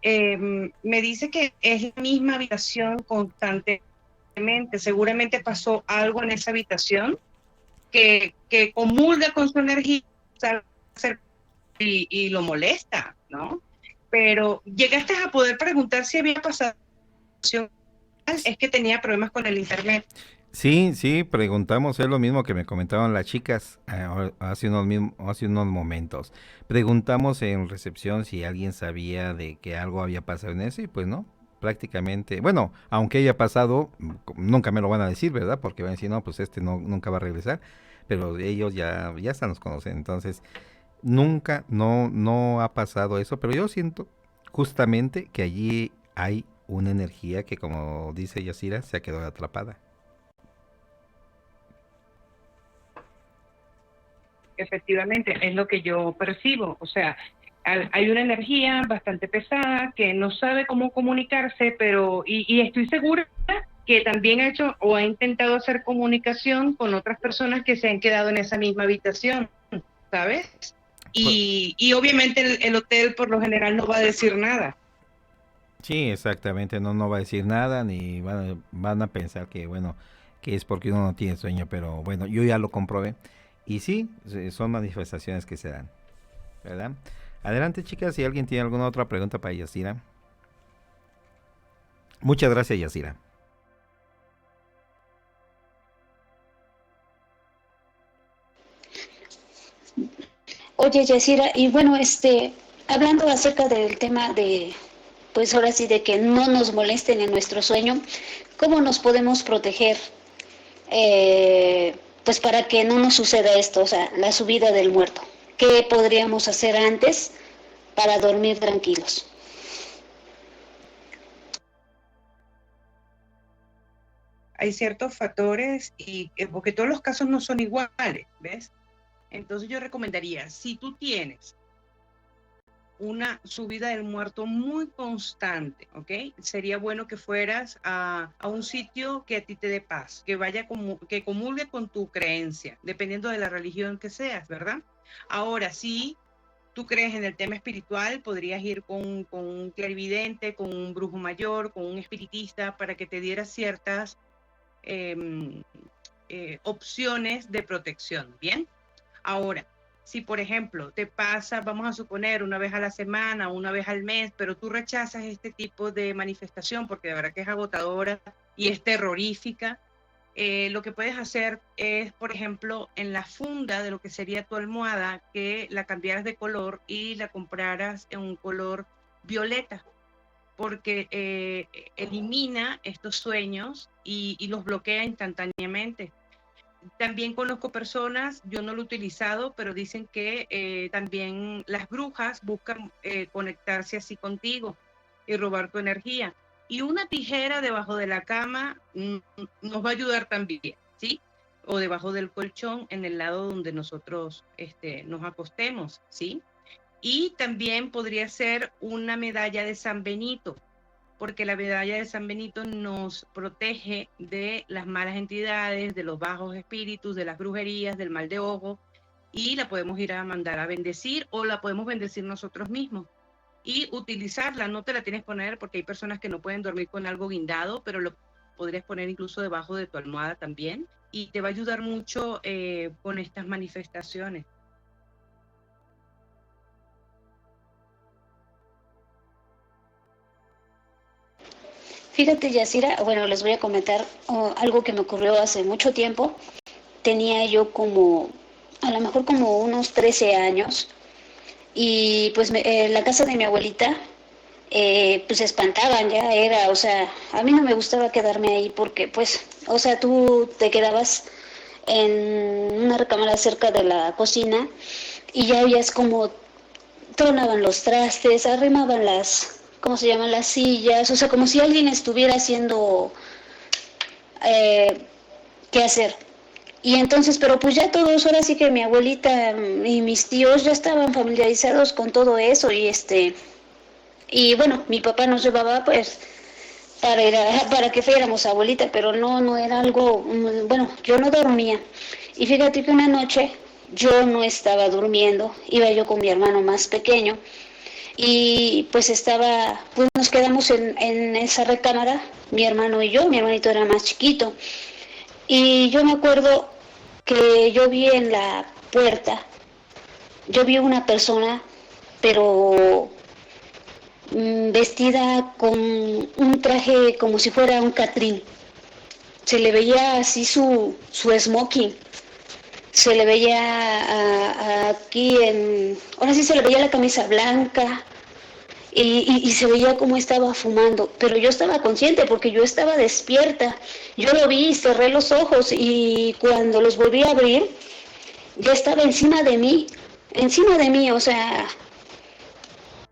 Me dice que es la misma habitación constantemente. Seguramente pasó algo en esa habitación que comulga con su energía y lo molesta, ¿no? Pero llegaste a poder preguntar si había pasado. Es que tenía problemas con el internet. Sí, preguntamos, es lo mismo que me comentaban las chicas hace unos momentos. Preguntamos en recepción si alguien sabía de que algo había pasado en eso y pues no, prácticamente, bueno, aunque haya pasado, nunca me lo van a decir, ¿verdad? Porque van a decir, no, pues nunca va a regresar, pero ellos ya hasta nos conocen, entonces nunca, no ha pasado eso, pero yo siento justamente que allí hay una energía que, como dice Yasira, se ha quedado atrapada. Efectivamente, es lo que yo percibo. O sea, hay una energía bastante pesada que no sabe cómo comunicarse, pero y estoy segura que también ha hecho o ha intentado hacer comunicación con otras personas que se han quedado en esa misma habitación, ¿sabes? Y obviamente el hotel por lo general no va a decir nada. Sí, exactamente, no va a decir nada, ni van a pensar que, bueno, que es porque uno no tiene sueño, pero bueno, yo ya lo comprobé. Y sí, son manifestaciones que se dan, ¿verdad? Adelante, chicas, si alguien tiene alguna otra pregunta para Yasira. Muchas gracias, Yasira. Oye, Yasira, y bueno, hablando acerca del tema de, pues ahora sí, de que no nos molesten en nuestro sueño, ¿cómo nos podemos proteger? Pues para que no nos suceda esto, o sea, la subida del muerto. ¿Qué podríamos hacer antes para dormir tranquilos? Hay ciertos factores y porque todos los casos no son iguales, ¿ves? Entonces yo recomendaría, si tú tienes una subida del muerto muy constante, ¿ok? Sería bueno que fueras a un sitio que a ti te dé paz, que vaya que comulgue con tu creencia, dependiendo de la religión que seas, ¿verdad? Ahora, si tú crees en el tema espiritual, podrías ir con un clarividente, con un brujo mayor, con un espiritista, para que te diera ciertas opciones de protección, ¿bien? Ahora, si por ejemplo te pasa, vamos a suponer, una vez a la semana, una vez al mes, pero tú rechazas este tipo de manifestación porque de verdad que es agotadora y es terrorífica, lo que puedes hacer es, por ejemplo, en la funda de lo que sería tu almohada, que la cambiaras de color y la compraras en un color violeta, porque elimina estos sueños y los bloquea instantáneamente. También conozco personas, yo no lo he utilizado, pero dicen que también las brujas buscan conectarse así contigo y robar tu energía. Y una tijera debajo de la cama nos va a ayudar también, ¿sí? O debajo del colchón, en el lado donde nosotros nos acostemos, ¿sí? Y también podría ser una medalla de San Benito, porque la medalla de San Benito nos protege de las malas entidades, de los bajos espíritus, de las brujerías, del mal de ojo, y la podemos ir a mandar a bendecir o la podemos bendecir nosotros mismos. Y utilizarla, no te la tienes que poner porque hay personas que no pueden dormir con algo guindado, pero lo podrías poner incluso debajo de tu almohada también, y te va a ayudar mucho con estas manifestaciones. Fíjate, Yacira, bueno, les voy a comentar algo que me ocurrió hace mucho tiempo. Tenía yo como, a lo mejor como unos 13 años, y pues la casa de mi abuelita, pues se espantaban, ya era, o sea, a mí no me gustaba quedarme ahí porque, pues, o sea, tú te quedabas en una recámara cerca de la cocina y ya oías como tronaban los trastes, arrimaban las, ¿cómo se llaman? Las sillas, o sea, como si alguien estuviera haciendo qué hacer. Y entonces, pero pues ya todos, ahora sí que mi abuelita y mis tíos ya estaban familiarizados con todo eso y bueno, mi papá nos llevaba pues para que fuéramos a abuelita, pero no era algo, bueno, yo no dormía. Y fíjate que una noche yo no estaba durmiendo, iba yo con mi hermano más pequeño y pues pues nos quedamos en esa recámara, mi hermano y yo, mi hermanito era más chiquito. Y yo me acuerdo que yo vi en la puerta, yo vi una persona, pero vestida con un traje como si fuera un catrín. Se le veía así su smoking, se le veía aquí ahora sí se le veía la camisa blanca y se veía como estaba fumando, pero yo estaba consciente porque yo estaba despierta. Yo lo vi, cerré los ojos y cuando los volví a abrir, ya estaba encima de mí, o sea,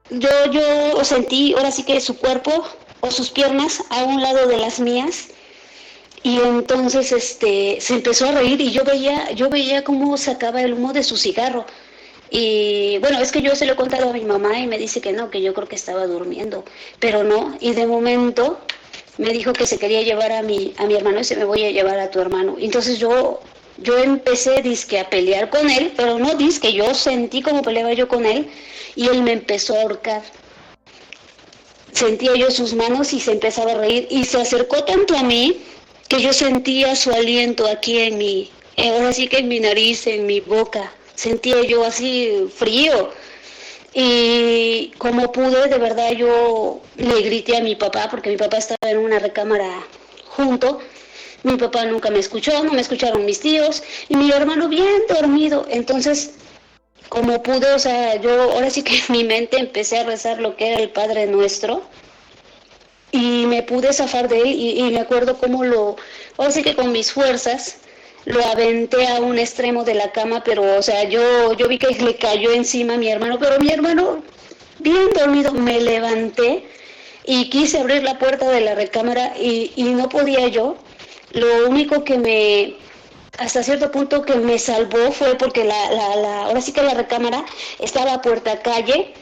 yo sentí ahora sí que su cuerpo o sus piernas a un lado de las mías y entonces se empezó a reír y yo veía cómo sacaba el humo de su cigarro. Y bueno, es que yo se lo he contado a mi mamá y me dice que no, que yo creo que estaba durmiendo, pero no, y de momento me dijo que se quería llevar a mi hermano y se me voy a llevar a tu hermano. Entonces yo empecé dizque a pelear con él, pero no dizque, yo sentí como peleaba yo con él y él me empezó a ahorcar. Sentía yo sus manos y se empezaba a reír y se acercó tanto a mí que yo sentía su aliento aquí ahora sí que en mi nariz, en mi boca. Sentía yo así frío y como pude, de verdad yo le grité a mi papá porque mi papá estaba en una recámara junto. Mi papá nunca me escuchó, no me escucharon mis tíos y mi hermano bien dormido. Entonces, como pude, o sea, yo ahora sí que en mi mente empecé a rezar lo que era el Padre Nuestro y me pude zafar de él y me acuerdo cómo ahora sí que con mis fuerzas lo aventé a un extremo de la cama, pero, o sea, yo vi que le cayó encima a mi hermano, pero mi hermano, bien dormido, me levanté y quise abrir la puerta de la recámara y no podía yo. Lo único que hasta cierto punto que me salvó fue porque ahora sí que la recámara estaba a puerta calle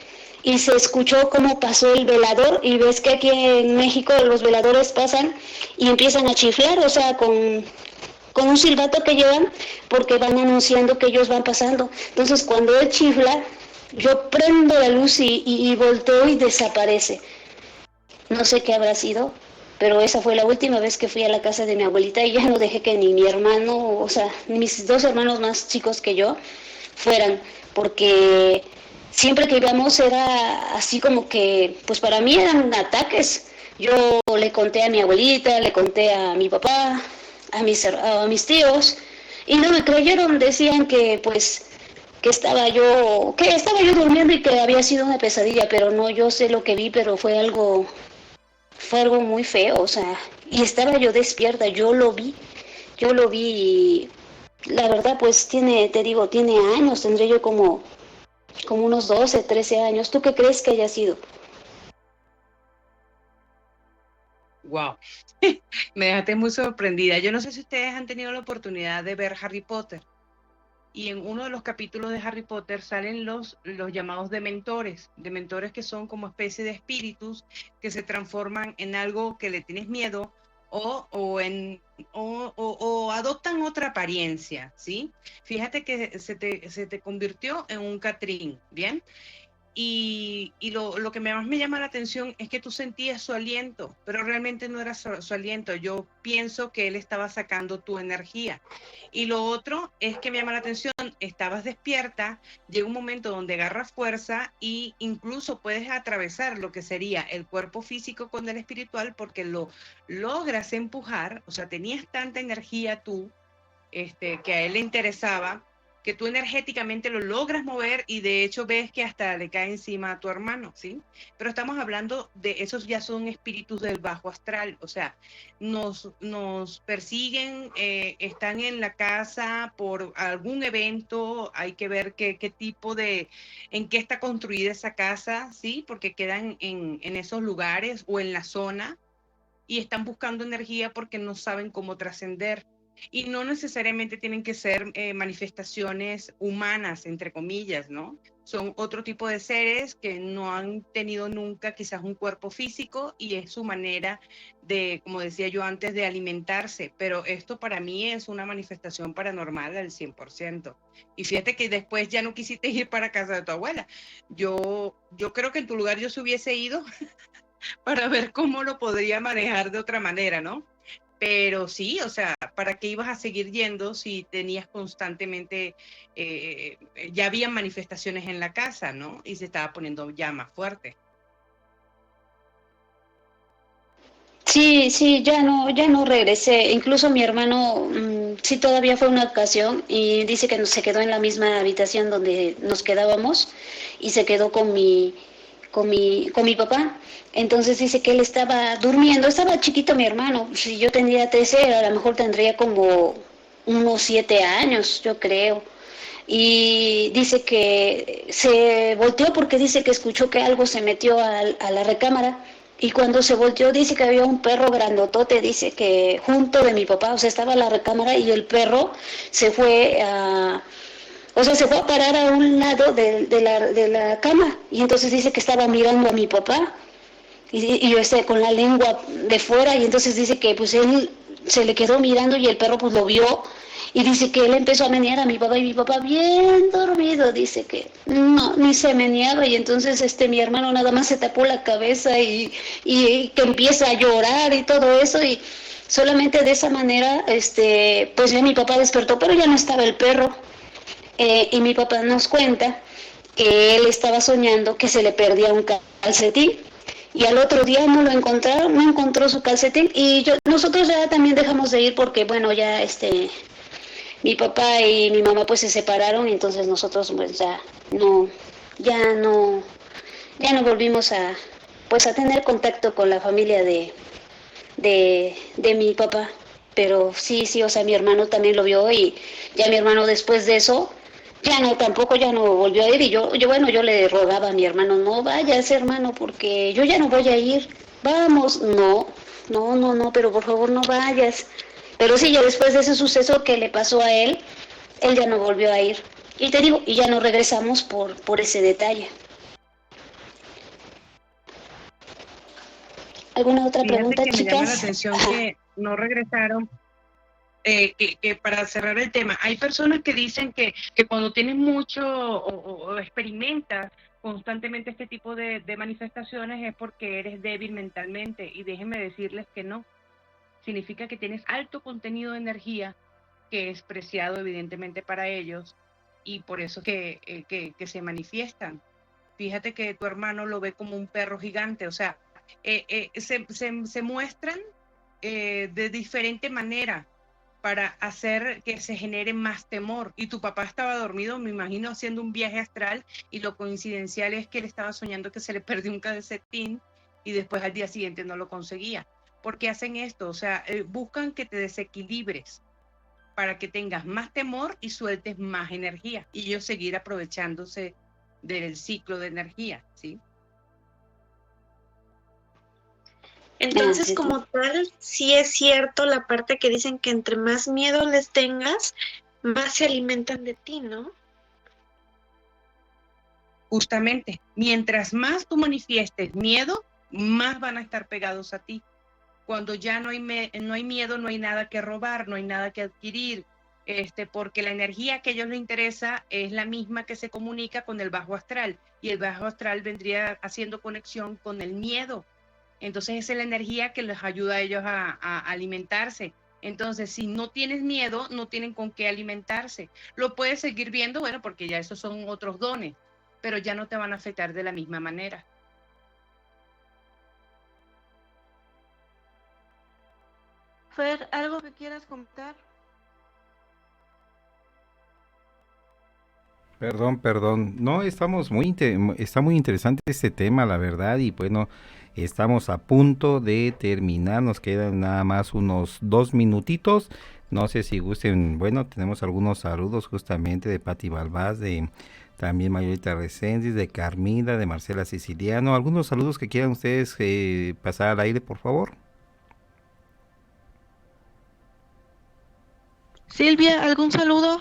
y se escuchó cómo pasó el velador, y ves que aquí en México los veladores pasan y empiezan a chiflar, o sea, con un silbato que llevan, porque van anunciando que ellos van pasando. Entonces cuando él chifla, yo prendo la luz y volteo y desaparece. No sé qué habrá sido, pero esa fue la última vez que fui a la casa de mi abuelita, y ya no dejé que ni mi hermano, o sea, ni mis dos hermanos más chicos que yo fueran, porque siempre que íbamos era así como que, pues para mí eran ataques. Yo le conté a mi abuelita, le conté a mi papá, a mis tíos, y no me creyeron. Decían que pues que estaba yo durmiendo y que había sido una pesadilla, pero no, yo sé lo que vi, pero fue algo muy feo, o sea, y estaba yo despierta, yo lo vi y la verdad pues tiene años, tendré yo como unos 12, 13 años. ¿Tú qué crees que haya sido? Wow, me dejaste muy sorprendida. Yo no sé si ustedes han tenido la oportunidad de ver Harry Potter. Y en uno de los capítulos de Harry Potter salen los llamados dementores que son como especie de espíritus que se transforman en algo que le tienes miedo o adoptan otra apariencia, ¿sí? Fíjate que se te convirtió en un Catrín, ¿bien? Y lo que más me llama la atención es que tú sentías su aliento, pero realmente no era su aliento. Yo pienso que él estaba sacando tu energía. Y lo otro es que me llama la atención, estabas despierta, llega un momento donde agarras fuerza e incluso puedes atravesar lo que sería el cuerpo físico con el espiritual, porque lo logras empujar. O sea, tenías tanta energía tú, que a él le interesaba, que tú energéticamente lo logras mover, y de hecho ves que hasta le cae encima a tu hermano, ¿sí? Pero estamos hablando de esos, ya son espíritus del bajo astral, o sea, nos persiguen, están en la casa por algún evento, hay que ver qué tipo en qué está construida esa casa, ¿sí? Porque quedan en esos lugares o en la zona, y están buscando energía porque no saben cómo trascender. Y no necesariamente tienen que ser manifestaciones humanas, entre comillas, ¿no? Son otro tipo de seres que no han tenido nunca quizás un cuerpo físico, y es su manera de, como decía yo antes, de alimentarse. Pero esto para mí es una manifestación paranormal al 100%. Y fíjate que después ya no quisiste ir para casa de tu abuela. Yo creo que en tu lugar yo se hubiese ido para ver cómo lo podría manejar de otra manera, ¿no? Pero sí, o sea, ¿para qué ibas a seguir yendo si tenías constantemente, ya habían manifestaciones en la casa, ¿no? Y se estaba poniendo ya más fuerte. Sí, ya no regresé. Incluso mi hermano, sí, todavía fue una ocasión, y dice que se quedó en la misma habitación donde nos quedábamos, y se quedó con mi papá. Entonces dice que él estaba durmiendo, estaba chiquito mi hermano. Si yo tenía 13, a lo mejor tendría como unos 7 años, yo creo. Y dice que se volteó porque dice que escuchó que algo se metió a la recámara. Y cuando se volteó dice que había un perro grandotote, dice que junto de mi papá, o sea, estaba la recámara y el perro se fue a parar a un lado de la cama, y entonces dice que estaba mirando a mi papá y yo con la lengua de fuera, y entonces dice que pues él se le quedó mirando y el perro pues lo vio, y dice que él empezó a menear a mi papá, y mi papá bien dormido, dice que no, ni se meneaba, y entonces mi hermano nada más se tapó la cabeza y que empieza a llorar y todo eso, y solamente de esa manera pues ya mi papá despertó, pero ya no estaba el perro. Y mi papá nos cuenta que él estaba soñando que se le perdía un calcetín, y al otro día no lo encontraron, no encontró su calcetín, y nosotros ya también dejamos de ir porque bueno, ya mi papá y mi mamá pues se separaron, y entonces nosotros pues ya no volvimos a tener contacto con la familia de mi papá. Pero sí, o sea, mi hermano también lo vio, y ya mi hermano después de eso ya no volvió a ir, y yo le rogaba a mi hermano, no vayas, hermano, porque yo ya no voy a ir, vamos, no, pero por favor no vayas. Pero sí, ya después de ese suceso que le pasó a él ya no volvió a ir, y te digo, y ya no regresamos por ese detalle. ¿Alguna otra Fíjate pregunta, que me llama la chicas? atención que no regresaron. Que para cerrar el tema, hay personas que dicen que cuando tienes mucho o experimentas constantemente este tipo de manifestaciones es porque eres débil mentalmente, y déjenme decirles que no. Significa que tienes alto contenido de energía que es preciado evidentemente para ellos, y por eso que se manifiestan. Fíjate que tu hermano lo ve como un perro gigante, o sea, se muestran de diferente manera para hacer que se genere más temor. Y tu papá estaba dormido, me imagino, haciendo un viaje astral, y lo coincidencial es que él estaba soñando que se le perdió un calcetín y después al día siguiente no lo conseguía. ¿Por qué hacen esto? O sea, buscan que te desequilibres para que tengas más temor y sueltes más energía, y ellos seguir aprovechándose del ciclo de energía, ¿sí? Entonces, sí. como tal, sí es cierto la parte que dicen que entre más miedo les tengas, más se alimentan de ti, ¿no? Justamente, mientras más tú manifiestes miedo, más van a estar pegados a ti. Cuando ya no hay miedo, no hay nada que robar, no hay nada que adquirir, porque la energía que a ellos les interesa es la misma que se comunica con el bajo astral, y el bajo astral vendría haciendo conexión con el miedo. Entonces esa es la energía que les ayuda a ellos a alimentarse. Entonces, si no tienes miedo, no tienen con qué alimentarse. Lo puedes seguir viendo, bueno, porque ya esos son otros dones, pero ya no te van a afectar de la misma manera. Fer, ¿algo que quieras comentar? Perdón. No, está muy interesante este tema, la verdad, y bueno, estamos a punto de terminar, nos quedan nada más unos 2 minutitos. No sé si gusten, bueno, tenemos algunos saludos justamente de Pati Balbás, de también Mayolita Reséndiz, de Carmida, de Marcela Siciliano. Algunos saludos que quieran ustedes pasar al aire, por favor. Silvia, ¿algún saludo?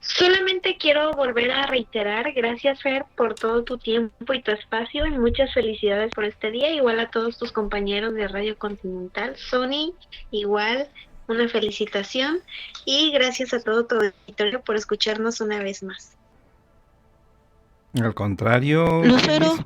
Solamente quiero volver a reiterar, gracias Fer por todo tu tiempo y tu espacio, y muchas felicidades por este día, igual a todos tus compañeros de Radio Continental. Sony, igual, una felicitación, y gracias a todo tu auditorio por escucharnos una vez más. Al contrario, Lucero.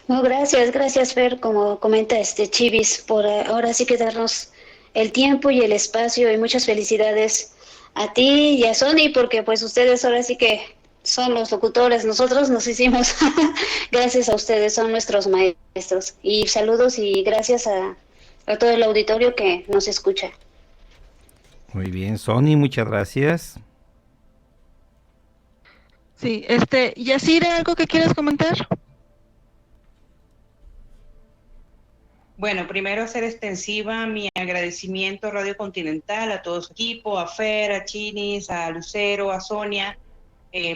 No, gracias Fer, como comenta Chivis, por ahora sí que darnos el tiempo y el espacio, y muchas felicidades a ti y a Sony, porque pues ustedes ahora sí que son los locutores, nosotros nos hicimos gracias a ustedes, son nuestros maestros, y saludos y gracias a todo el auditorio que nos escucha. Muy bien, Sony, muchas gracias. Sí, Yacira, ¿algo que quieras comentar? Bueno, primero hacer extensiva mi agradecimiento a Radio Continental, a todo su equipo, a Fer, a Chinis, a Lucero, a Sonia,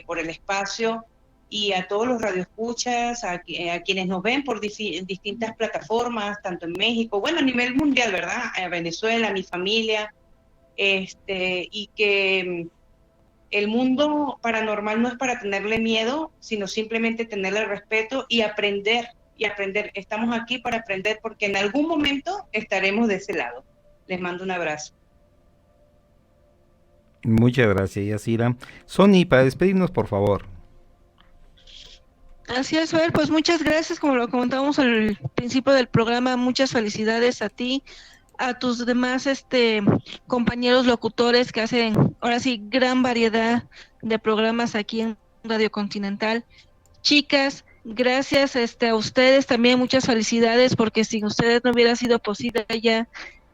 por el espacio, y a todos los radioescuchas, a quienes nos ven por distintas plataformas, tanto en México, bueno, a nivel mundial, ¿verdad? A Venezuela, a mi familia, y que el mundo paranormal no es para tenerle miedo, sino simplemente tenerle respeto y aprender. Estamos aquí para aprender, porque en algún momento estaremos de ese lado. Les mando un abrazo. Muchas gracias, Yacira. Sony, para despedirnos, por favor. Así es, Fer, pues muchas gracias, como lo comentamos al principio del programa, muchas felicidades a ti, a tus demás compañeros locutores que hacen ahora sí gran variedad de programas aquí en Radio Continental. Chicas, gracias a ustedes también, muchas felicidades, porque sin ustedes no hubiera sido posible ya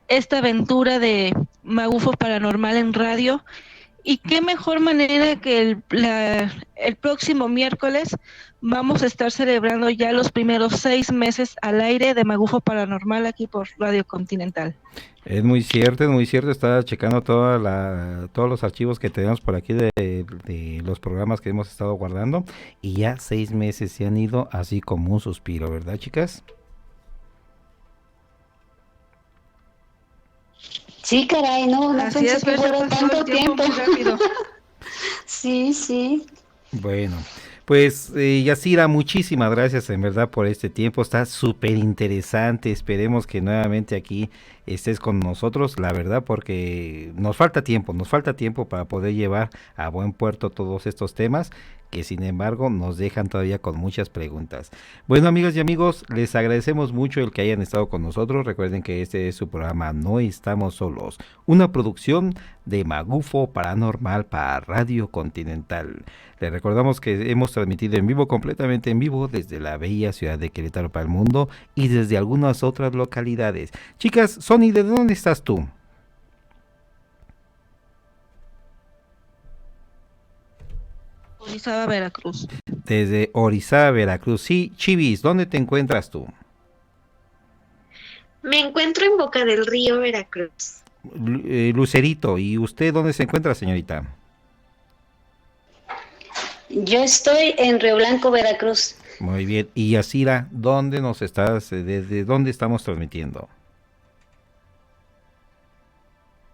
esta aventura de Magufo Paranormal en radio. Y qué mejor manera que el próximo miércoles vamos a estar celebrando ya los primeros 6 meses al aire de Magufo Paranormal aquí por Radio Continental. Es muy cierto, estaba checando todos los archivos que tenemos por aquí de los programas que hemos estado guardando, y ya 6 meses se han ido así como un suspiro, ¿verdad, chicas? Sí, caray, no Así pensé es, que fuera tanto tiempo. muy rápido. Sí. Bueno, pues Yacira, muchísimas gracias en verdad por este tiempo, está súper interesante, esperemos que nuevamente aquí estés con nosotros, la verdad, porque nos falta tiempo para poder llevar a buen puerto todos estos temas que sin embargo nos dejan todavía con muchas preguntas. Bueno, amigas y amigos, les agradecemos mucho el que hayan estado con nosotros. Recuerden que este es su programa No Estamos Solos, una producción de Magufo Paranormal para Radio Continental. Les recordamos que hemos transmitido en vivo, completamente en vivo, desde la bella ciudad de Querétaro para el mundo y desde algunas otras localidades. Chicas, Sony, ¿de dónde estás tú? Orizaba, Veracruz. Desde Orizaba, Veracruz. Sí, Chivis, ¿dónde te encuentras tú? Me encuentro en Boca del Río, Veracruz. Lucerito, ¿y usted dónde se encuentra, señorita? Yo estoy en Río Blanco, Veracruz. Muy bien. Y Yacira, ¿dónde nos estás, desde dónde estamos transmitiendo?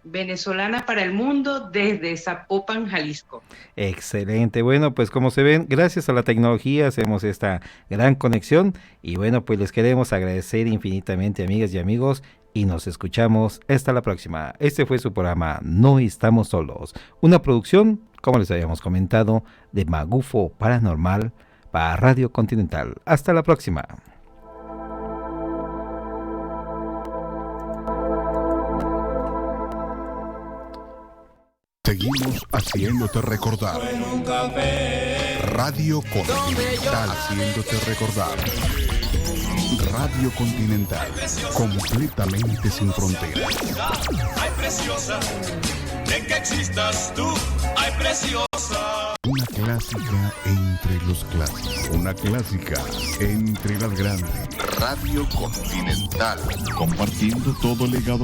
Venezolana para el mundo desde Zapopan, Jalisco. Excelente. Bueno, pues como se ven, gracias a la tecnología hacemos esta gran conexión y bueno, pues les queremos agradecer infinitamente, amigas y amigos, y nos escuchamos hasta la próxima. Este fue su programa No Estamos Solos, una producción, como les habíamos comentado, de Magufo Paranormal para Radio Continental. Hasta la próxima. Seguimos haciéndote recordar. Radio Continental haciéndote recordar. Radio Continental, completamente sin fronteras. Ay, preciosa, de que existas tú, ay, preciosa. Una clásica entre los clásicos. Una clásica entre las grandes. Radio Continental, compartiendo todo legado